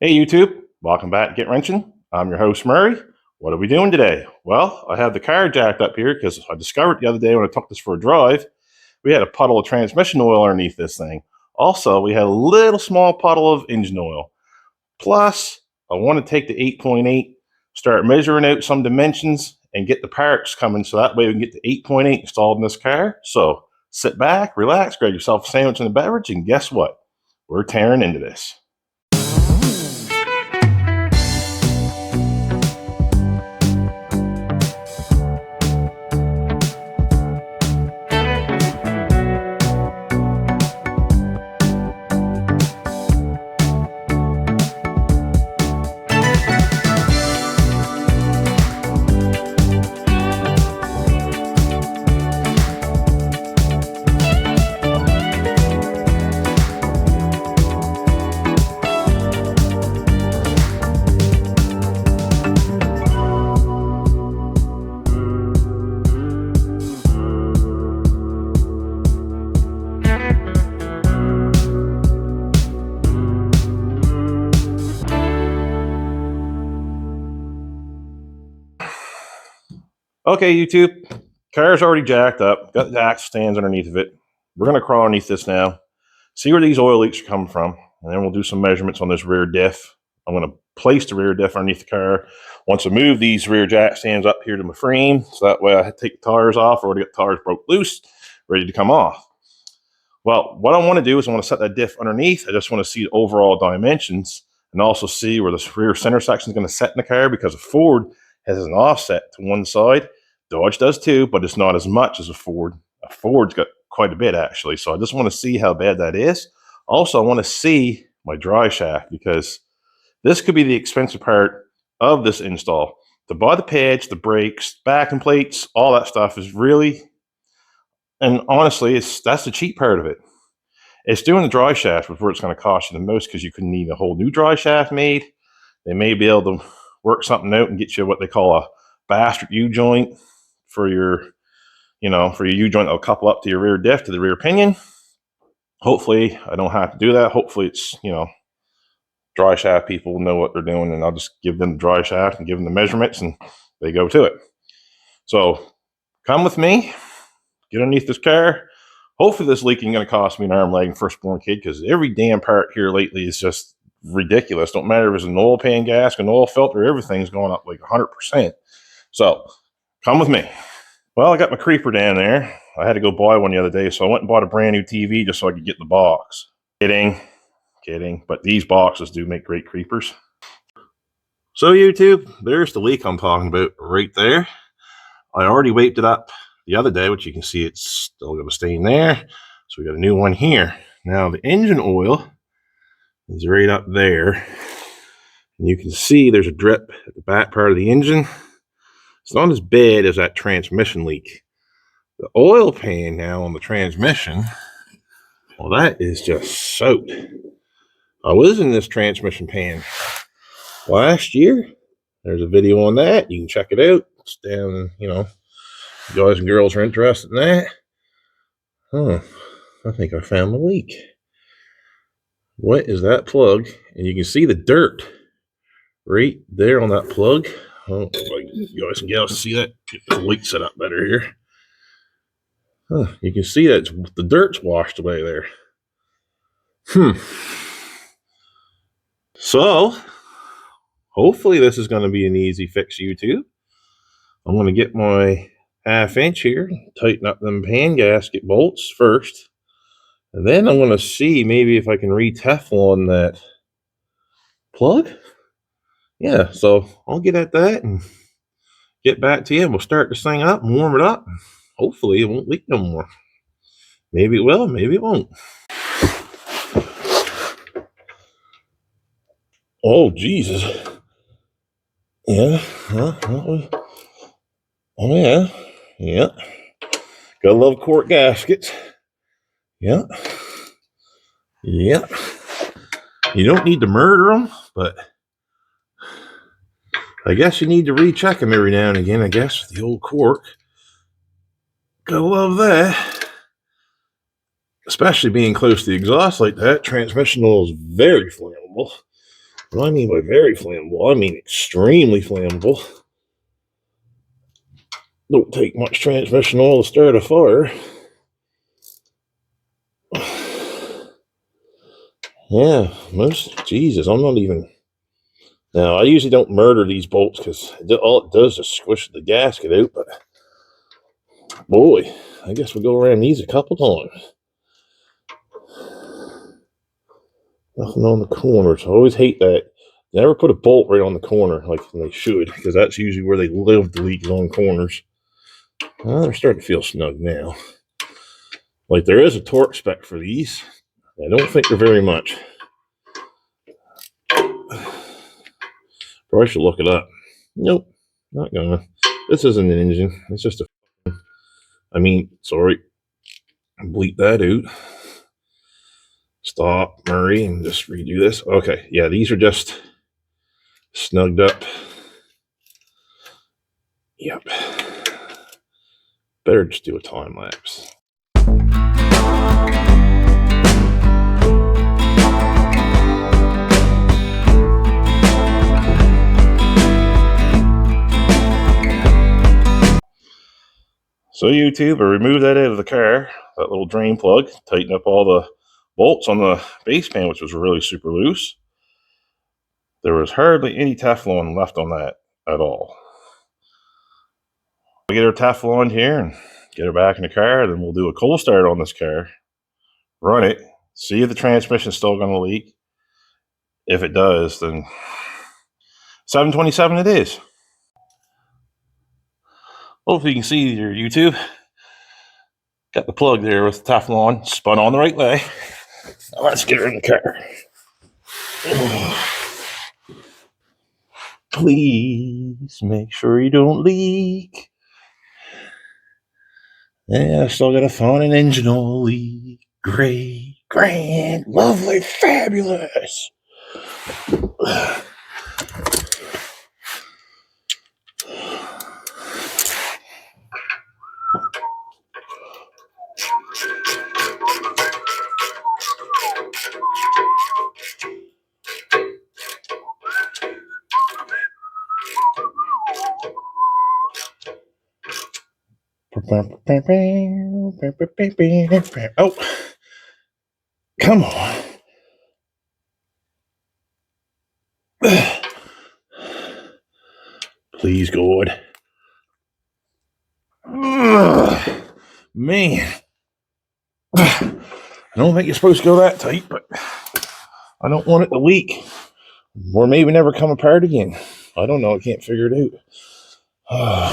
Hey YouTube, welcome back to Get Wrenching. I'm your host Murray. What are we doing today? Well, I have the car jacked up here because I discovered the other day when I took this for a drive, we had a puddle of transmission oil underneath this thing. Also, we had a little small puddle of engine oil. Plus, I want to take the 8.8, start measuring out some dimensions and get the parts coming so that way we can get the 8.8 installed in this car. So sit back, relax, grab yourself a sandwich and a beverage, and guess what? We're tearing into this. Okay, YouTube, car's already jacked up, got the axle stands underneath of it. We're going to crawl underneath this now, see where these oil leaks are coming from, and then we'll do some measurements on this rear diff. I'm going to place the rear diff underneath the car. Once I move these rear jack stands up here to my frame, so that way I take the tires off, or to get the tires broke loose, ready to come off. Well, what I want to do is I want to set that diff underneath. I just want to see the overall dimensions and also see where this rear center section is going to set in the car, because a Ford has an offset to one side. Dodge does too, but it's not as much as a Ford. A Ford's got quite a bit actually. So I just want to see how bad that is. Also, I want to see my dry shaft, because this could be the expensive part of this install. To buy the pads, the brakes, backing plates, all that stuff is really, and honestly, that's the cheap part of it. It's doing the dry shaft where it's going to cost you the most, because you could need a whole new dry shaft made. They may be able to work something out and get you what they call a bastard U-joint for your, for your U-joint that'll couple up to your rear diff, to the rear pinion. Hopefully, I don't have to do that. Hopefully, it's, dry shaft people know what they're doing, and I'll just give them the dry shaft and give them the measurements, and they go to it. So, come with me, get underneath this car. Hopefully, this leak ain't going to cost me an arm, leg, and firstborn kid, because every damn part here lately is just ridiculous. Don't matter if it's an oil pan gasket, an oil filter, everything's going up like 100%. So, come with me. Well, I got my creeper down there. I had to go buy one the other day, so I went and bought a brand new TV just so I could get the box. Kidding. But these boxes do make great creepers. So YouTube, there's the leak I'm talking about right there. I already wiped it up the other day, which you can see it's still got a stain there. So we got a new one here. Now the engine oil is right up there. And you can see there's a drip at the back part of the engine. It's not as bad as that transmission leak. The oil pan now on the transmission, well, that is just soaked. I was in this transmission pan last year. There's a video on that. You can check it out. It's down, guys and girls are interested in that. I think I found the leak. What is that plug? And you can see the dirt right there on that plug. Oh, you guys and gals can see that. Get the leak set up better here. You can see that the dirt's washed away there. So, hopefully this is going to be an easy fix, YouTube. I'm going to get my 1/2 inch here, tighten up them pan gasket bolts first, and then I'm going to see maybe if I can re-Teflon that plug. Yeah, so I'll get at that and get back to you, and we'll start this thing up and warm it up. Hopefully it won't leak no more. Maybe it will, maybe it won't. Oh, Jesus. Yeah. Oh, yeah. Yeah. Gotta love quart gaskets. Yeah. Yeah. You don't need to murder them, but I guess you need to recheck them every now and again, I guess, with the old cork. Gotta love that. Especially being close to the exhaust like that. Transmission oil is very flammable. What I mean by very flammable, I mean extremely flammable. Don't take much transmission oil to start a fire. Yeah, Jesus, I'm not even. Now, I usually don't murder these bolts because all it does is squish the gasket out, but boy, I guess we'll go around these a couple times. Nothing on the corners. I always hate that. Never put a bolt right on the corner like they should, because that's usually where they live, the leaks on corners. Well, they're starting to feel snug now. Like, there is a torque spec for these. I don't think they're very much. Probably should look it up. Nope, not gonna. This isn't an engine. It's just a. Sorry. Bleep that out. Stop, Murray, and just redo this. Okay, yeah, these are just snugged up. Yep. Better just do a time lapse. So YouTube, I removed that out of the car, that little drain plug, tighten up all the bolts on the base pan, which was really super loose. There was hardly any Teflon left on that at all. We'll get our Teflon here and get her back in the car, then we'll do a cold start on this car, run it, see if the transmission's still going to leak. If it does, then 727 it is. Hopefully you can see your YouTube. Got the plug there with Teflon spun on the right way. Now let's get her in the car. Please make sure you don't leak. Yeah, I still gotta find an engine oil leak. Great, grand, lovely, fabulous. Oh, come on. Please, God. Man. I don't think you're supposed to go that tight, but I don't want it to leak. Or maybe never come apart again. I don't know. I can't figure it out.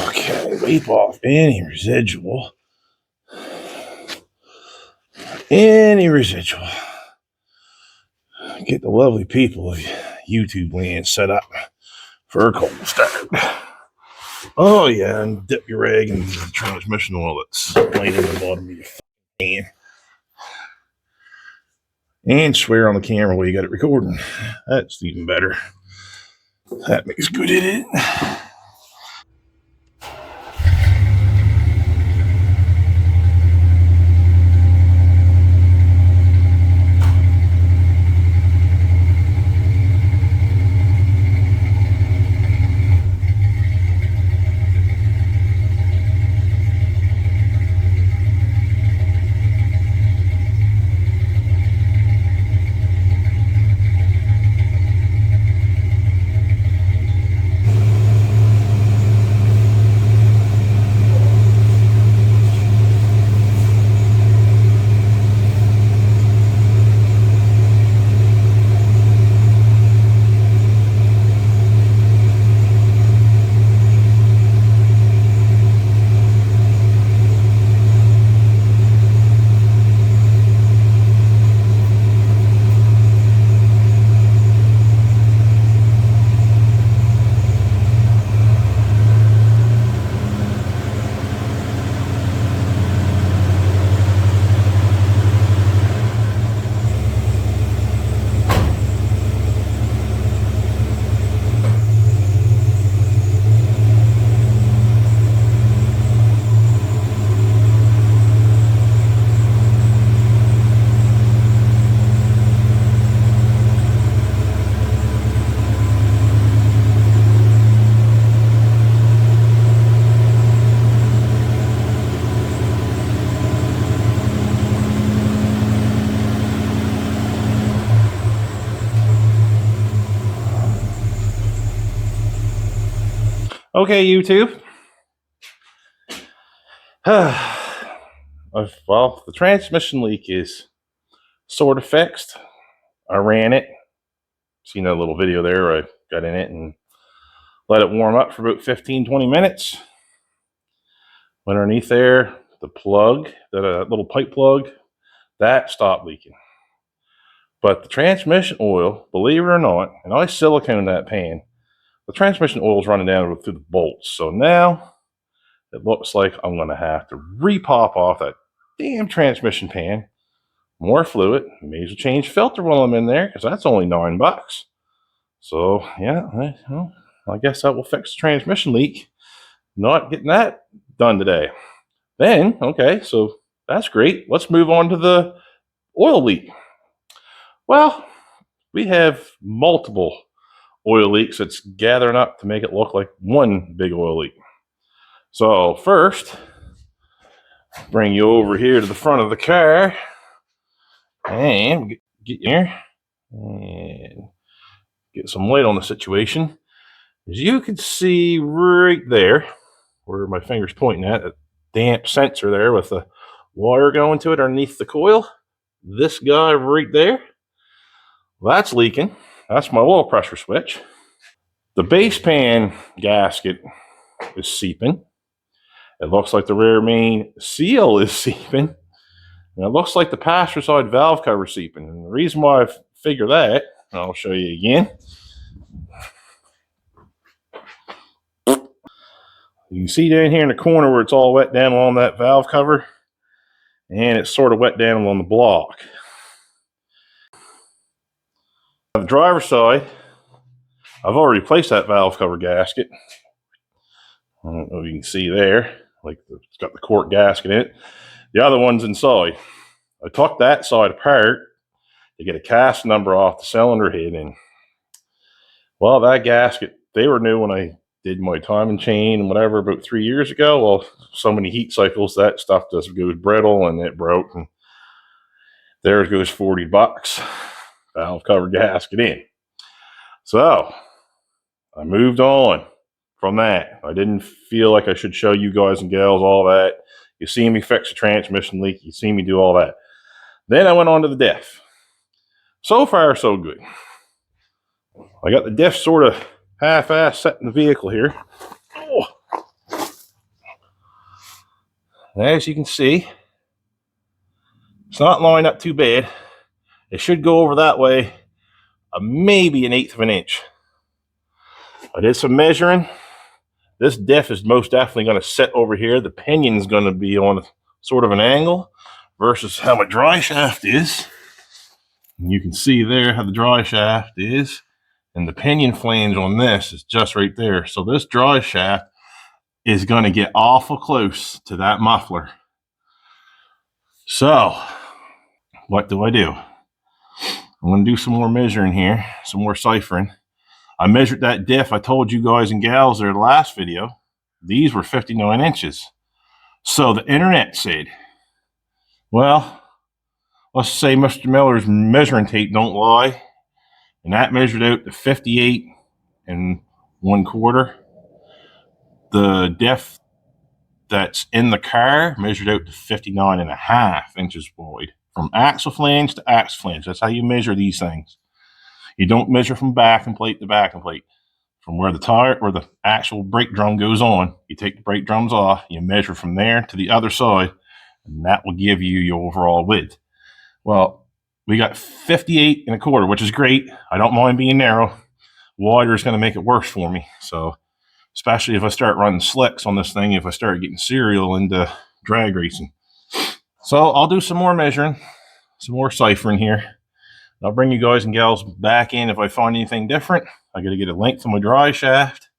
Okay, wipe off any residual. Any residual. Get the lovely people of YouTube land set up for a cold start. Oh yeah, and dip your rag in the transmission oil that's right in the bottom of your can. And swear on the camera while you got it recording. That's even better. That makes good in it. Okay, YouTube. Well, the transmission leak is sort of fixed. I ran it. Seen that little video there where I got in it and let it warm up for about 15-20 minutes. Went underneath there, the plug, that little pipe plug, that stopped leaking. But the transmission oil, believe it or not, and I siliconed that pan, the transmission oil is running down through the bolts. So now it looks like I'm going to have to re-pop off that damn transmission pan, more fluid, may as well change filter while I'm in there, because that's only $9. So yeah, well, I guess that will fix the transmission leak. Not getting that done today. Then, okay, so that's great. Let's move on to the oil leak. Well, we have multiple oil leaks that's gathering up to make it look like one big oil leak. So first, bring you over here to the front of the car and get here and get some light on the situation. As you can see right there, where my finger's pointing at, a damp sensor there with the wire going to it underneath the coil. This guy right there, that's leaking. That's my oil pressure switch. The base pan gasket is seeping. It looks like the rear main seal is seeping. And it looks like the passenger side valve cover is seeping. And the reason why I figure that, I'll show you again. You can see down here in the corner where it's all wet down along that valve cover. And it's sort of wet down along the block. On the driver's side, I've already replaced that valve cover gasket. I don't know if you can see there. Like it's got the cork gasket in it. The other one's inside. I took that side apart to get a cast number off the cylinder head, and well, that gasket, they were new when I did my timing chain and whatever about 3 years ago. Well, so many heat cycles, that stuff just goes brittle and it broke, and there goes $40. Valve cover gasket in. So I moved on from that. I didn't feel like I should show you guys and gals all that. You see me fix a transmission leak. You see me do all that. Then I went on to the diff. So far, so good. I got the diff sort of half-ass set in the vehicle here. Oh. As you can see, it's not lined up too bad. It should go over that way maybe 1/8 of an inch. I did some measuring. This diff is most definitely going to sit over here. The pinion is going to be on sort of an angle versus how my dry shaft is. And you can see there how the dry shaft is. And the pinion flange on this is just right there. So this dry shaft is going to get awful close to that muffler. So what do? I'm going to do some more measuring here, some more ciphering. I measured that diff. I told you guys and gals there in the last video. These were 59 inches. So the internet said, well, let's say Mr. Miller's measuring tape don't lie. And that measured out to 58 1/4. The diff that's in the car measured out to 59.5 inches wide. From axle flange to axle flange. That's how you measure these things. You don't measure from backing plate to backing plate. From where the tire, where the actual brake drum goes on, you take the brake drums off, you measure from there to the other side, and that will give you your overall width. Well, we got 58 1/4, which is great. I don't mind being narrow. Wider is going to make it worse for me. So, especially if I start running slicks on this thing, if I start getting serial into drag racing. So I'll do some more measuring, some more ciphering here. I'll bring you guys and gals back in if I find anything different. I got to get a length of my dry shaft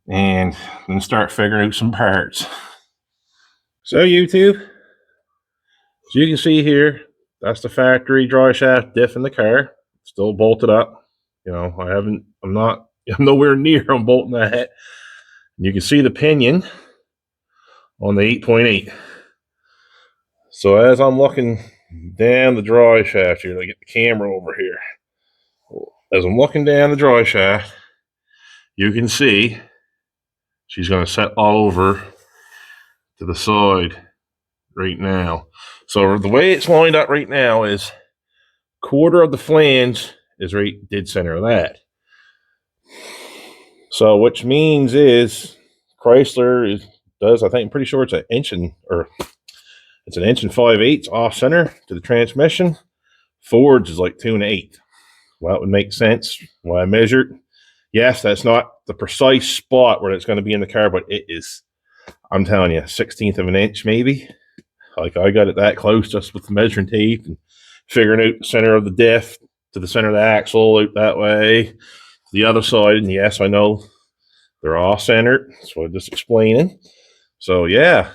and then start figuring out some parts. So YouTube, as you can see here, that's the factory dry shaft diff in the car. Still bolted up. You know, I'm nowhere near on bolting that. You can see the pinion on the 8.8. So as I'm looking down the dry shaft here, I get the camera over here. As I'm looking down the dry shaft, you can see She's going to set all over to the side right now. So the way it's lined up right now is quarter of the flange is right dead center of that. So which means is Chrysler does, I think, I'm pretty sure it's an inch and 5/8 off center to the transmission. Ford's is like 2 1/8. Well, it would make sense when I measured. Yes, that's not the precise spot where it's going to be in the car, but it is, I'm telling you, 1/16 of an inch maybe. Like I got it that close just with the measuring tape and figuring out the center of the diff to the center of the axle out that way. The other side, and yes, I know they're all centered. That's what I'm just explaining. So yeah,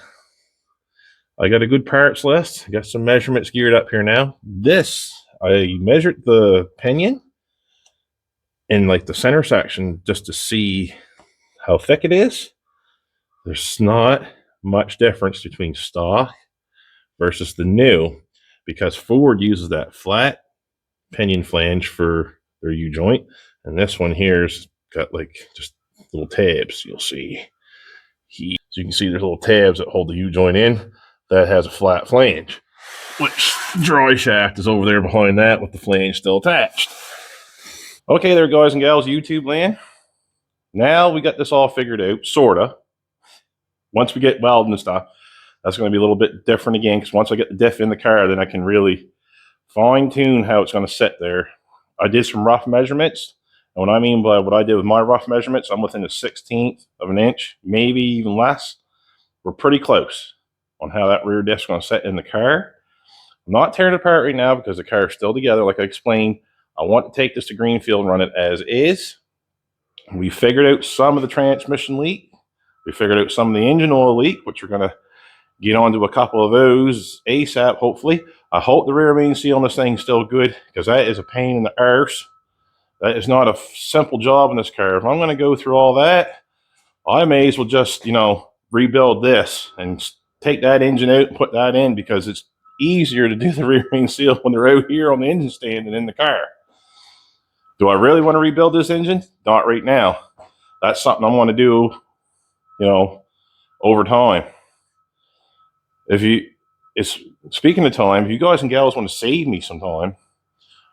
I got a good parts list. I got some measurements geared up here now. This, I measured the pinion in like the center section just to see how thick it is. There's not much difference between stock versus the new, because Ford uses that flat pinion flange for their U-joint, and this one here's got like just little tabs. You'll see. So you can see there's little tabs that hold the U-joint in. That has a flat flange, which dry shaft is over there behind that with the flange still attached. Okay there, guys and gals, YouTube land. Now we got this all figured out, sorta. Once we get welding and stuff, that's going to be a little bit different again, because once I get the diff in the car, then I can really fine-tune how it's going to sit there. I did some rough measurements, and what I mean by what I did with my rough measurements, I'm within a 1/16 of an inch, maybe even less. We're pretty close on how that rear diff is going to sit in the car. I'm not tearing it apart right now because the car is still together. Like I explained, I want to take this to Greenfield and run it as is. We figured out some of the transmission leak. We figured out some of the engine oil leak, which we're going to get onto a couple of those ASAP, hopefully. I hope the rear main seal on this thing is still good, because that is a pain in the arse. That is not a simple job in this car. If I'm going to go through all that, I may as well just, rebuild this and take that engine out and put that in, because it's easier to do the rear main seal when they're out here on the engine stand than in the car. Do I really want to rebuild this engine? Not right now. That's something I want to do, over time. Speaking of time, if you guys and gals want to save me some time,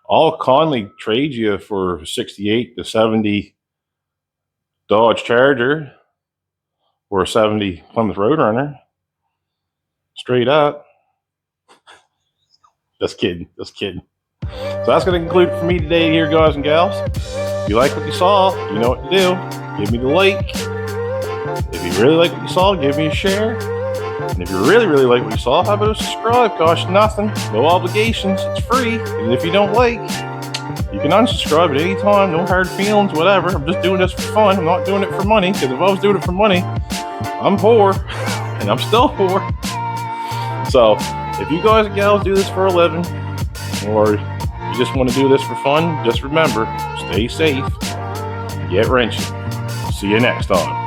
I'll kindly trade you for a 68 to 70 Dodge Charger or a 70 Plymouth Roadrunner. Straight up. Just kidding. So that's going to conclude it for me today here, guys and gals. If you like what you saw, you know what to do. Give me the like. If you really like what you saw, give me a share. And if you really, really like what you saw, how about a subscribe? Costs nothing. No obligations. It's free. And if you don't like, you can unsubscribe at any time. No hard feelings, whatever. I'm just doing this for fun. I'm not doing it for money, because if I was doing it for money, I'm poor. And I'm still poor. So if you guys and gals do this for a living, or you just want to do this for fun, just remember, stay safe, get wrenching. See you next time.